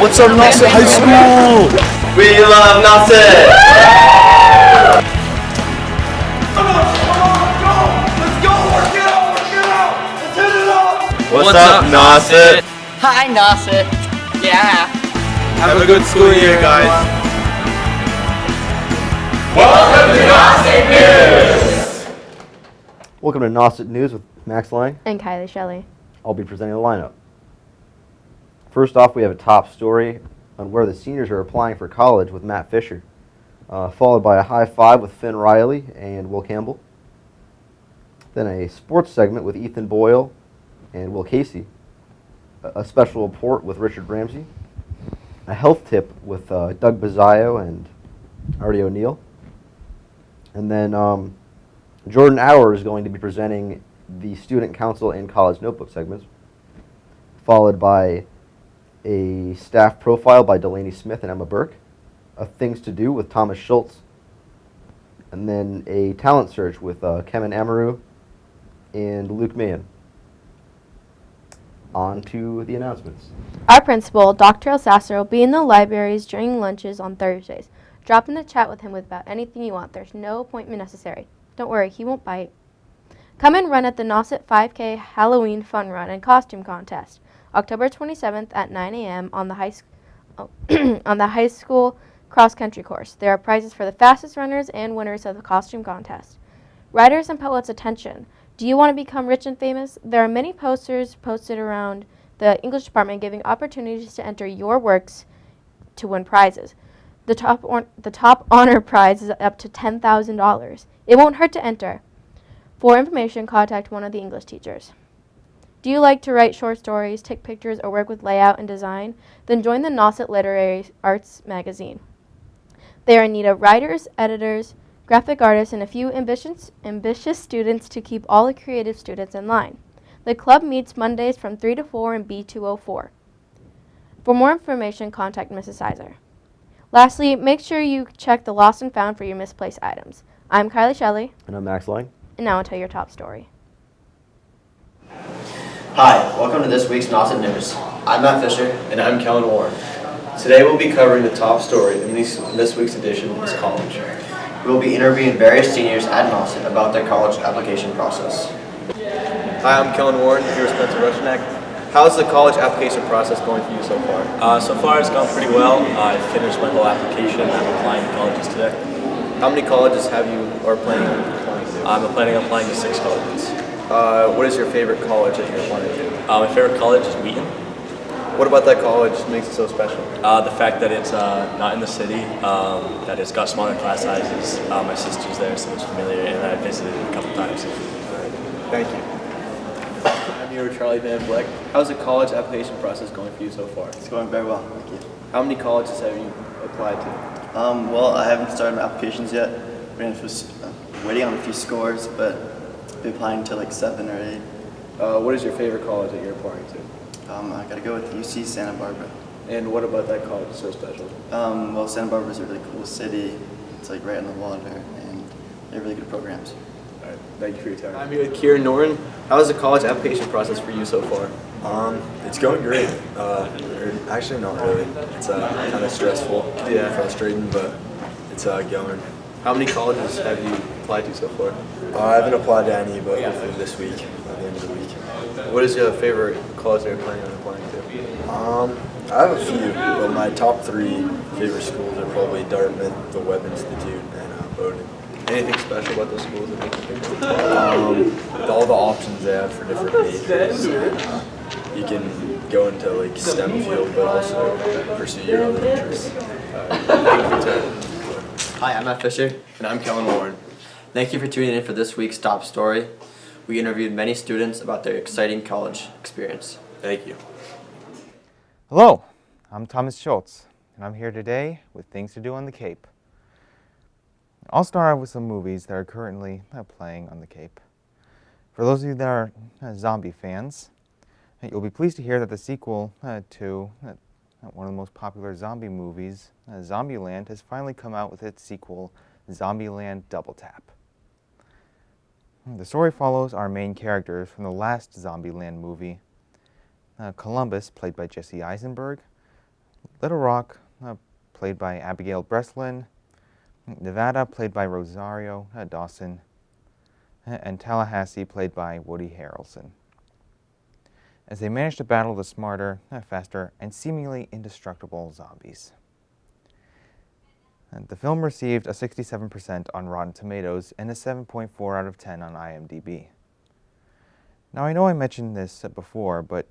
What's up, Nauset High School? We love Nauset! What's up, Nauset? Hi, Nauset. Yeah. Have a good school year, guys. Welcome to Nauset News! Welcome to Nauset News with Max Lang. And Kylie Shelley. I'll be presenting the lineup. First off, we have a top story on where the seniors are applying for college with Matt Fisher, followed by a high five with Finn Riley and Will Campbell. Then a sports segment with Ethan Boyle and Will Casey. A special report with Richard Ramsey. A health tip with Doug Bazzaio and Artie O'Neill. And then Jordan Auer is going to be presenting the Student Council and College Notebook segments, followed by a staff profile by Delaney Smith and Emma Burke, a Things to Do with Thomas Schultz, and then a talent search with Kevin Amaru and Luke Mahan. On to the announcements. Our principal, Dr. Elsasser, will be in the libraries during lunches on Thursdays. Drop in the chat with him with about anything you want. There's no appointment necessary. Don't worry, he won't bite. Come and run at the Nauset 5K Halloween Fun Run and Costume Contest, October 27th at 9 a.m. on the high school cross-country course. There are prizes for the fastest runners and winners of the costume contest. Writers and poets, attention. Do you want to become rich and famous? There are many posters posted around the English department giving opportunities to enter your works to win prizes. The top honor prize is up to $10,000. It won't hurt to enter. For information, contact one of the English teachers. Do you like to write short stories, take pictures, or work with layout and design? Then join the Nauset Literary Arts magazine. They are in need of writers, editors, graphic artists, and a few ambitious students to keep all the creative students in line. The club meets Mondays from 3 to 4 in B204. For more information, contact Mrs. Sizer. Lastly, make sure you check the Lost and Found for your misplaced items. I'm Kylie Shelley. And I'm Max Lang. And now I'll tell your top story. Hi, welcome to this week's Nauset News. I'm Matt Fisher. And I'm Kellen Warren. Today we'll be covering the top story in this week's edition is college. We will be interviewing various seniors at Nauset about their college application process. Hi, I'm Kellen Warren, here with Spencer Rushnack. How's the college application process going for you so far? So far it's gone pretty well. I finished my whole application. I'm applying to colleges today. How many colleges are planning on applying to? I'm planning on applying to 6 colleges. What is your favorite college that you're applying to? My favorite college is Wheaton. What about that college makes it so special? The fact that it's not in the city, that it's got smaller class sizes. My sister's there, so it's familiar, and I visited it a couple times. Thank you. I'm here with Charlie Van Vleck. How's the college application process going for you so far? It's going very well, thank you. How many colleges have you applied to? Well, I haven't started my applications yet. We're waiting on a few scores, but I'll be applying to like 7 or 8. What is your favorite college that you're applying to? I gotta go with UC Santa Barbara. And what about that college is so special? Well, Santa Barbara is a really cool city. It's like right on the water, and they have really good programs. All right, thank you for your time. I'm here with Kieran Norton. How is the college application process for you so far? It's going great. Actually, not really. It's kind of stressful, frustrating, but it's going. How many colleges have you applied to so far? I haven't applied to any, but hopefully this week, by the end of the week. What is your favorite college that you're planning on applying to? I have a few, but my top 3 favorite schools are probably Dartmouth, the Webb Institute, and Bowdoin. Anything special about those schools that make you think? All the options they have for different majors. You can go into like STEM field, but also pursue your other interests. Hi, I'm Matt Fisher. And I'm Kellen Warren. Thank you for tuning in for this week's top story. We interviewed many students about their exciting college experience. Thank you. Hello, I'm Thomas Schultz, and I'm here today with Things to Do on the Cape. I'll start out with some movies that are currently playing on the Cape. For those of you that are zombie fans, you'll be pleased to hear that the sequel to one of the most popular zombie movies, Zombieland, has finally come out with its sequel, Zombieland Double Tap. The story follows our main characters from the last Zombieland movie. Columbus, played by Jesse Eisenberg, Little Rock, played by Abigail Breslin. Nevada, played by Rosario Dawson. And Tallahassee, played by Woody Harrelson. As they manage to battle the smarter, faster, and seemingly indestructible zombies. And the film received a 67% on Rotten Tomatoes and a 7.4 out of 10 on IMDb. Now, I know I mentioned this before, but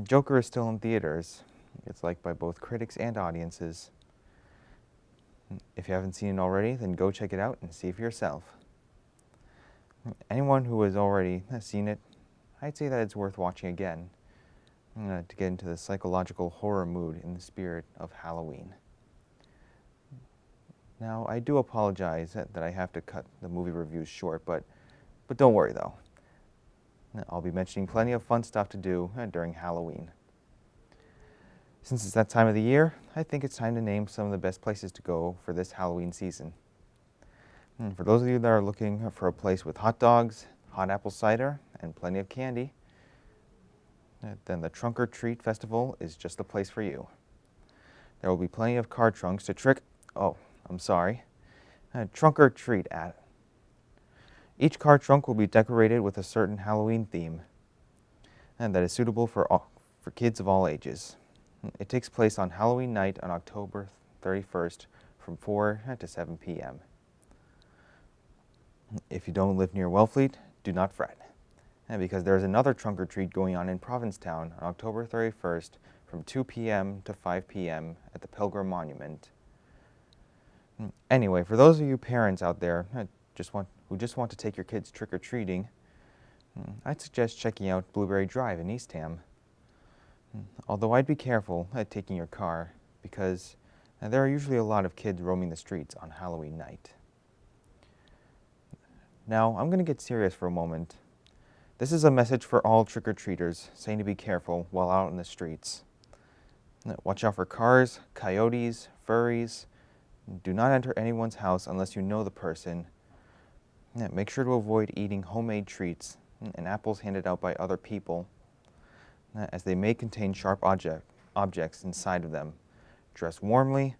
Joker is still in theaters. It's liked by both critics and audiences. If you haven't seen it already, then go check it out and see for yourself. Anyone who has already seen it, I'd say that it's worth watching again to get into the psychological horror mood in the spirit of Halloween. Now, I do apologize that I have to cut the movie reviews short, but don't worry though. I'll be mentioning plenty of fun stuff to do during Halloween. Since it's that time of the year, I think it's time to name some of the best places to go for this Halloween season. For those of you that are looking for a place with hot dogs, hot apple cider, and plenty of candy, then the Trunk or Treat Festival is just the place for you. There will be plenty of car trunks to trunk or treat at. Each car trunk will be decorated with a certain Halloween theme, and that is suitable for kids of all ages. It takes place on Halloween night on October 31st from 4 to 7 p.m. If you don't live near Wellfleet, do not fret, because there is another trunk or treat going on in Provincetown on October 31st from 2 p.m. to 5 p.m. at the Pilgrim Monument. Anyway, for those of you parents out there who just want to take your kids trick-or-treating, I'd suggest checking out Blueberry Drive in Eastham. Although I'd be careful taking your car, because there are usually a lot of kids roaming the streets on Halloween night. Now, I'm going to get serious for a moment. This is a message for all trick-or-treaters saying to be careful while out in the streets. Watch out for cars, coyotes, furries. Do not enter anyone's house unless you know the person. Make sure to avoid eating homemade treats and apples handed out by other people, as they may contain sharp objects inside of them. Dress warmly,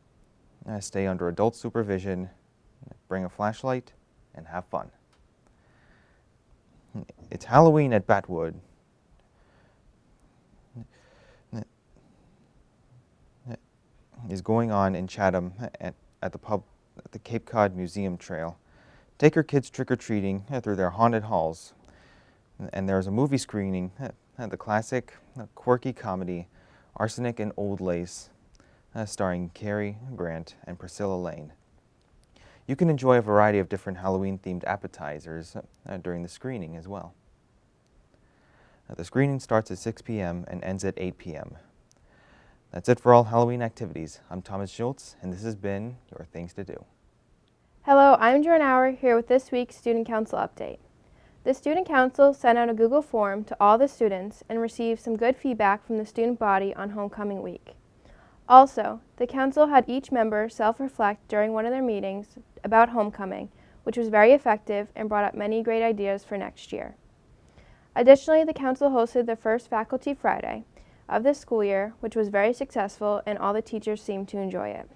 stay under adult supervision, bring a flashlight, and have fun. It's Halloween at Batwood. Is going on in Chatham at the Cape Cod Museum Trail. Take your kids trick-or-treating through their haunted halls. And there's a movie screening, the classic, quirky comedy, Arsenic and Old Lace, starring Cary Grant and Priscilla Lane. You can enjoy a variety of different Halloween-themed appetizers during the screening as well. The screening starts at 6 p.m. and ends at 8 p.m. That's it for all Halloween activities. I'm Thomas Schultz, and this has been your Things to Do. Hello, I'm Jordan Auer here with this week's Student Council update. The Student Council sent out a Google form to all the students and received some good feedback from the student body on homecoming week. Also, the council had each member self-reflect during one of their meetings about homecoming, which was very effective and brought up many great ideas for next year. Additionally, the council hosted the first Faculty Friday of this school year, which was very successful and all the teachers seemed to enjoy it.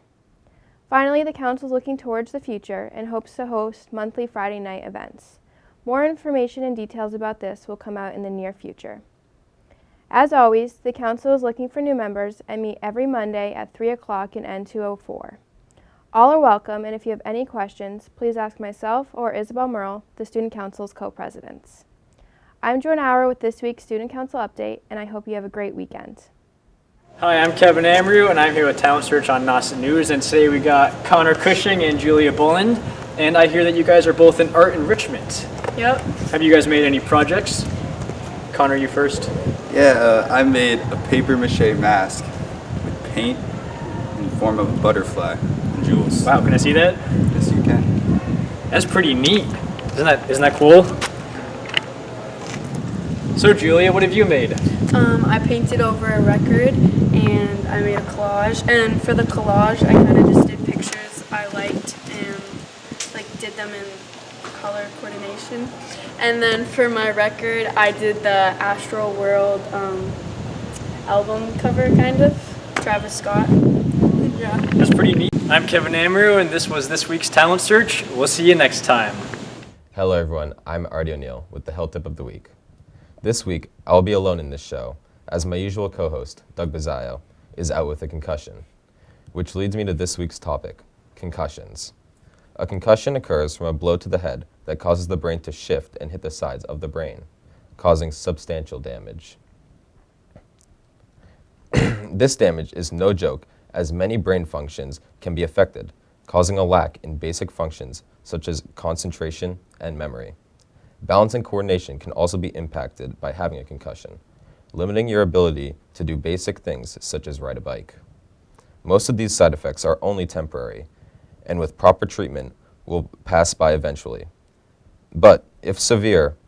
Finally, the council is looking towards the future and hopes to host monthly Friday night events. More information and details about this will come out in the near future. As always, the council is looking for new members and meet every Monday at 3 o'clock in N204. All are welcome, and if you have any questions, please ask myself or Isabel Merle, the Student Council's co-presidents. I'm Jordan Auer with this week's Student Council update, and I hope you have a great weekend. Hi, I'm Kevin Amrew, and I'm here with Talent Search on Nauset News, and today we got Connor Cushing and Julia Boland, and I hear that you guys are both in art enrichment. Yep. Have you guys made any projects? Connor, you first. Yeah, I made a paper mache mask with paint in the form of a butterfly and jewels. Wow, can I see that? Yes, you can. That's pretty neat. Isn't that cool? So Julia, what have you made? I painted over a record and I made a collage. And for the collage, I kind of just did pictures I liked and did them in color coordination. And then for my record, I did the Astro World album cover, kind of. Travis Scott. Yeah. That's pretty neat. I'm Kevin Amrew, and this was this week's Talent Search. We'll see you next time. Hello everyone, I'm Artie O'Neill with the Health Tip of the Week. This week, I'll be alone in this show, as my usual co-host, Doug Bazzaio, is out with a concussion. Which leads me to this week's topic, concussions. A concussion occurs from a blow to the head that causes the brain to shift and hit the sides of the brain, causing substantial damage. This damage is no joke, as many brain functions can be affected, causing a lack in basic functions such as concentration and memory. Balance and coordination can also be impacted by having a concussion, limiting your ability to do basic things such as ride a bike. Most of these side effects are only temporary, and with proper treatment will pass by eventually. But if severe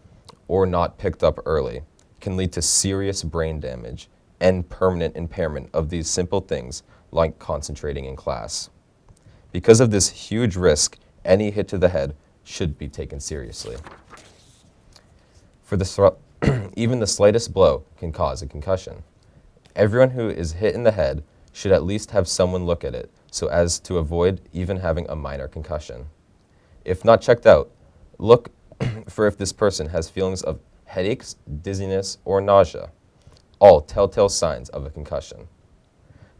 or not picked up early, can lead to serious brain damage and permanent impairment of these simple things like concentrating in class. Because of this huge risk, any hit to the head should be taken seriously. Even the slightest blow can cause a concussion. Everyone who is hit in the head should at least have someone look at it so as to avoid even having a minor concussion. If not checked out, look for if this person has feelings of headaches, dizziness, or nausea, all telltale signs of a concussion.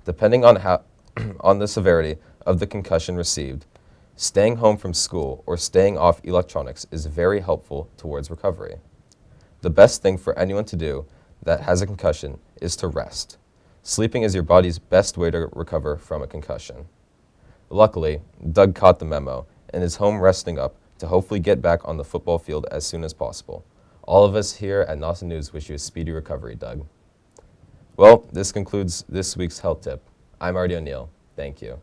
Depending on the severity of the concussion received, staying home from school or staying off electronics is very helpful towards recovery. The best thing for anyone to do that has a concussion is to rest. Sleeping is your body's best way to recover from a concussion. Luckily, Doug caught the memo and is home resting up to hopefully get back on the football field as soon as possible. All of us here at Nauset News wish you a speedy recovery, Doug. Well, this concludes this week's health tip. I'm Artie O'Neill. Thank you.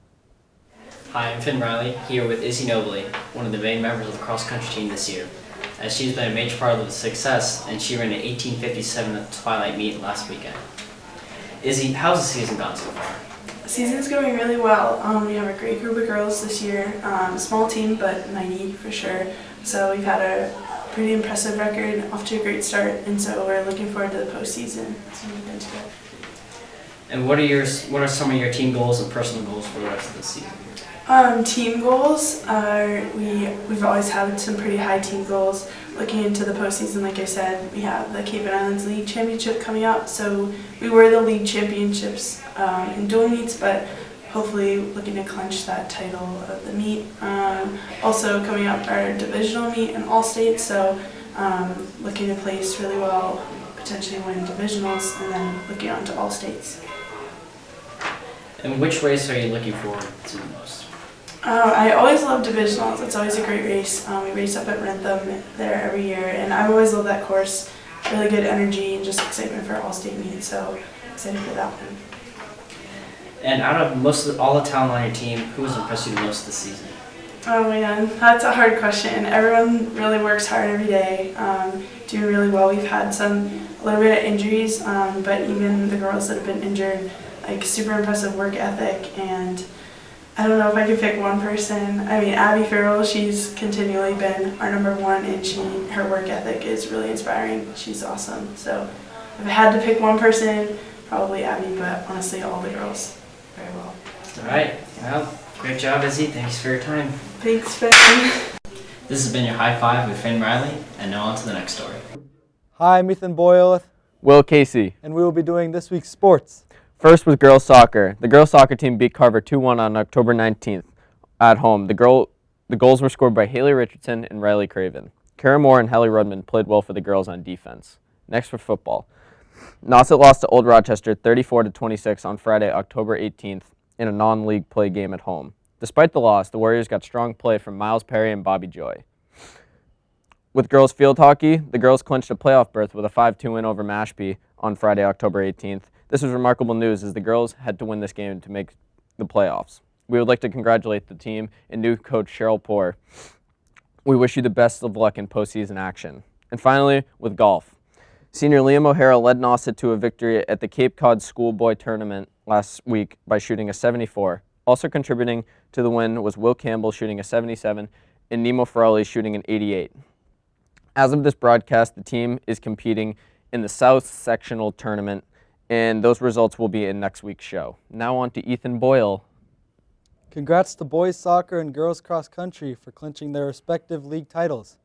Hi, I'm Finn Riley, here with Izzy Nobili, one of the main members of the cross-country team this year, as she's been a major part of the success, and she ran an 18:57 at the Twilight meet last weekend. Izzy, how's the season gone so far? The season's going really well. We have a great group of girls this year. Small team, but mighty for sure. So we've had a pretty impressive record, off to a great start, and so we're looking forward to the postseason. So we've been to it. And what are some of your team goals and personal goals for the rest of the season? Team goals are, we've always had some pretty high team goals. Looking into the postseason, like I said, we have the Cape and Islands League Championship coming up, so we were the league championships in dual meets, but hopefully looking to clinch that title of the meet. Also coming up our divisional meet in all states, so looking to place really well, potentially win divisionals, and then looking on to all states. And which race are you looking forward to the most? I always love divisionals. It's always a great race. We race up at Rentham there every year, and I always love that course. Really good energy and just excitement for all-state meets, so excited for that one. And out of all the talent on your team, who has impressed you the most this season? Oh man, that's a hard question. Everyone really works hard every day, doing really well. We've had a little bit of injuries, but even the girls that have been injured, like super impressive work ethic, and I don't know if I could pick one person. I mean, Abby Farrell, she's continually been our #1, and her work ethic is really inspiring. She's awesome. So if I had to pick one person, probably Abby, but honestly all the girls very well. All right. Well, great job, Izzy. Thanks for your time. Thanks, Finn. This has been your High Five with Finn Riley, and now on to the next story. Hi, I'm Ethan Boyle. Will Casey. And we will be doing this week's sports. First with girls soccer. The girls soccer team beat Carver 2-1 on October 19th at home. The goals were scored by Haley Richardson and Riley Craven. Kara Moore and Hallie Rudman played well for the girls on defense. Next for football. Nauset lost to Old Rochester 34-26 on Friday, October 18th in a non-league play game at home. Despite the loss, the Warriors got strong play from Miles Perry and Bobby Joy. With girls field hockey, the girls clinched a playoff berth with a 5-2 win over Mashpee on Friday, October 18th. This was remarkable news as the girls had to win this game to make the playoffs. We would like to congratulate the team and new coach Cheryl Poor. We wish you the best of luck in postseason action. And finally, with golf. Senior Liam O'Hara led Nauset to a victory at the Cape Cod Schoolboy Tournament last week by shooting a 74. Also contributing to the win was Will Campbell shooting a 77 and Nemo Ferrari shooting an 88. As of this broadcast, the team is competing in the South Sectional Tournament and those results will be in next week's show. Now on to Ethan Boyle. Congrats to boys soccer and girls cross country for clinching their respective league titles.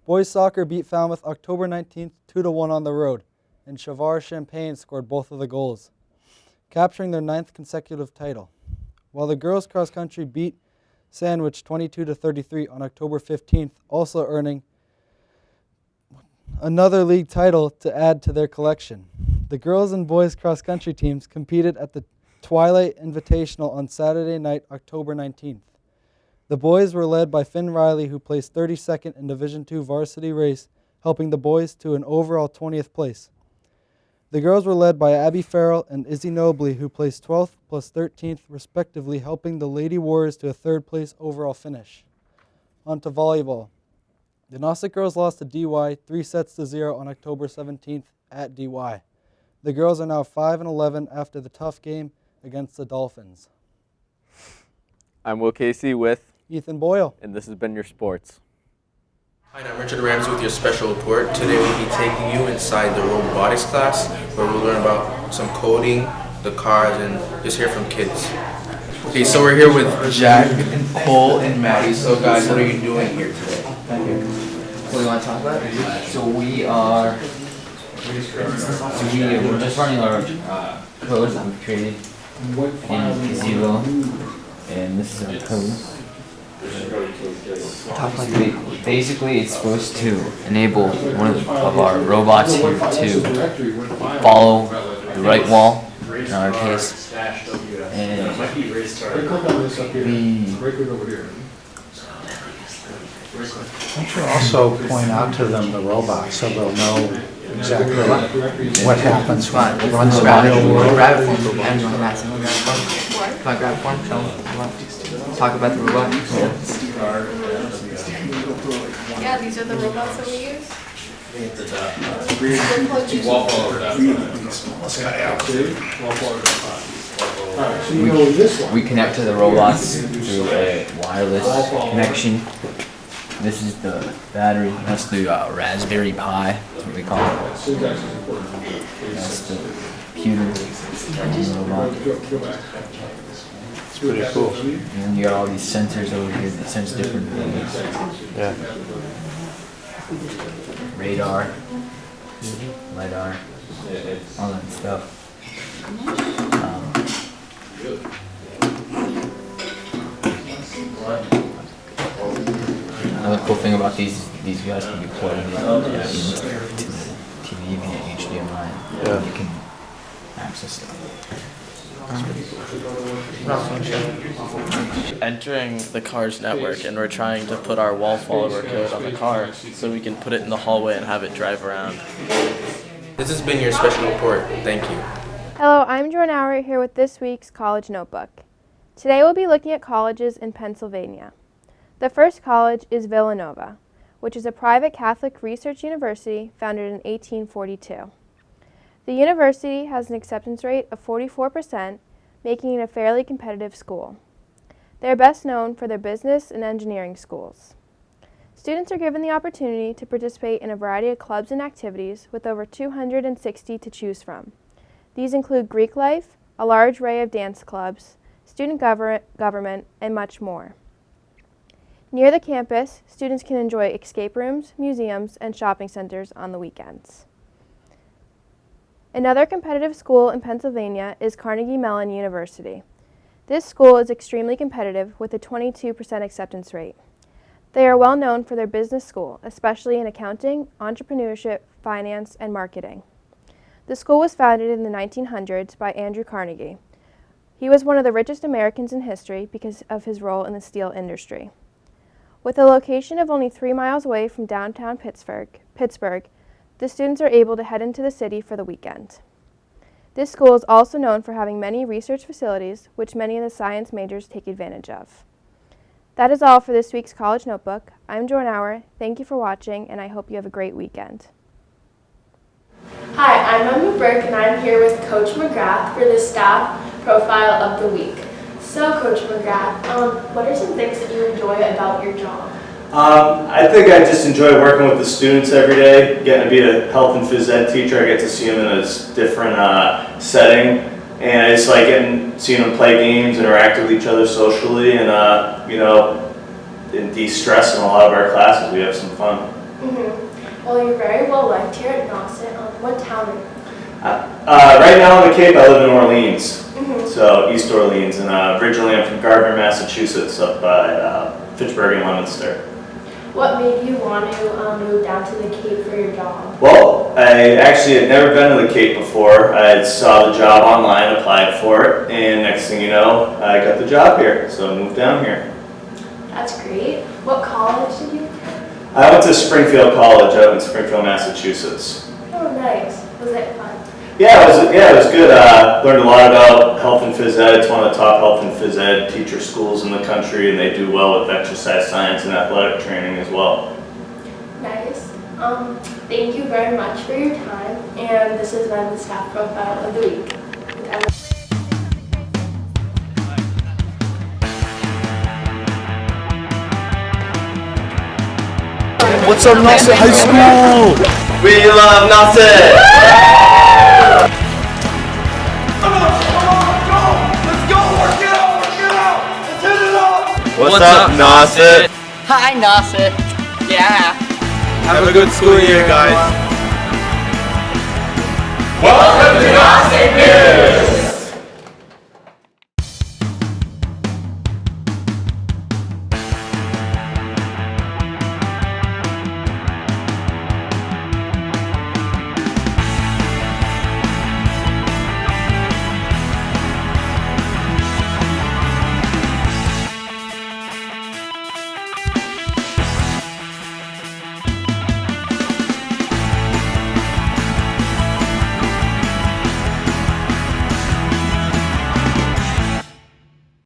Boys soccer beat Falmouth October 19th 2-1 on the road, and Chavar Champagne scored both of the goals, capturing their 9th consecutive title. While the girls cross country beat Sandwich 22-33 on October 15th, also earning another league title to add to their collection. The girls and boys cross country teams competed at the Twilight Invitational on Saturday night, October 19th. The boys were led by Finn Riley, who placed 32nd in Division II varsity race, helping the boys to an overall 20th place. The girls were led by Abby Farrell and Izzy Nobili, who placed 12th plus 13th respectively, helping the Lady Warriors to a 3rd place overall finish. On to volleyball. The Nauset girls lost to DY 3-0 on October 17th at DY. The girls are now 5-11 after the tough game against the Dolphins. I'm Will Casey with Ethan Boyle, and this has been your sports. Hi, I'm Richard Ramsey with your special report. Today we'll be taking you inside the robotics class where we'll learn about some coding, the cars, and just hear from kids. Okay, so we're here with Jack and Cole and Maddie. So guys, what are you doing here today? What do you want to talk about? So we're just running our codes that we've created in Zero, and this is our code. Basically, it's supposed to enable one of our robots here to follow the right wall, in our case, and I should also point out to them the robot so they'll know exactly what happens when it runs in the real world. Grab it for me. Can I grab it for him? Talk about the robot. Yeah, these are the robots that we use. We connect to the robots through a wireless connection. This is the battery. That's the Raspberry Pi. That's what we call it. That's the computer and the robot. It's pretty cool. And you got all these sensors over here that sense different things. Yeah. Radar, LiDAR, all that stuff. Another cool thing about these guys can be plugged into the TV via HDMI. Yeah. You can access it. Entering the car's network, and we're trying to put our wall follower code on the car so we can put it in the hallway and have it drive around. This has been your special report. Thank you. Hello, I'm Jordan Auer here with this week's College Notebook. Today we'll be looking at colleges in Pennsylvania. The first college is Villanova, which is a private Catholic research university founded in 1842. The university has an acceptance rate of 44%, making it a fairly competitive school. They are best known for their business and engineering schools. Students are given the opportunity to participate in a variety of clubs and activities with over 260 to choose from. These include Greek life, a large array of dance clubs, student government, and much more. Near the campus, students can enjoy escape rooms, museums, and shopping centers on the weekends. Another competitive school in Pennsylvania is Carnegie Mellon University. This school is extremely competitive with a 22% acceptance rate. They are well known for their business school, especially in accounting, entrepreneurship, finance, and marketing. The school was founded in the 1900s by Andrew Carnegie. He was one of the richest Americans in history because of his role in the steel industry. With a location of only 3 miles away from downtown Pittsburgh, the students are able to head into the city for the weekend. This school is also known for having many research facilities, which many of the science majors take advantage of. That is all for this week's College Notebook. I'm Jordan Auer. Thank you for watching, and I hope you have a great weekend. Hi, I'm Emma Burke, and I'm here with Coach McGrath for the staff profile of the week. So, Coach McGrath, what are some things that you enjoy about your job? I think I just enjoy working with the students every day, getting to be a health and phys ed teacher. I get to see them in a different setting, and I just like seeing them play games, interact with each other socially, and and de-stress in a lot of our classes. We have some fun. Well, you're very well liked here at Nauset. What town are you? Right now on the Cape, I live in Orleans, so East Orleans, and originally I'm from Gardner, Massachusetts, up by Fitchburg and Leominster. What made you want to move down to the Cape for your job? Well, I actually had never been to the Cape before. I saw the job online, applied for it, and next thing you know, I got the job here, so I moved down here. That's great. What college did you attend? I went to Springfield College out in Springfield, Massachusetts. Oh, nice. Was it fun? Yeah, it was good. Learned a lot about health and phys ed. It's one of the top health and phys ed teacher schools in the country, and they do well with exercise science and athletic training as well. Nice. Thank you very much for your time, and this has been the staff profile of the week. What's up, Nauset High School? We love Nauset! What's up, Nauset? Hi, Nauset. Yeah. Have a good school year, guys. Welcome to Nauset News!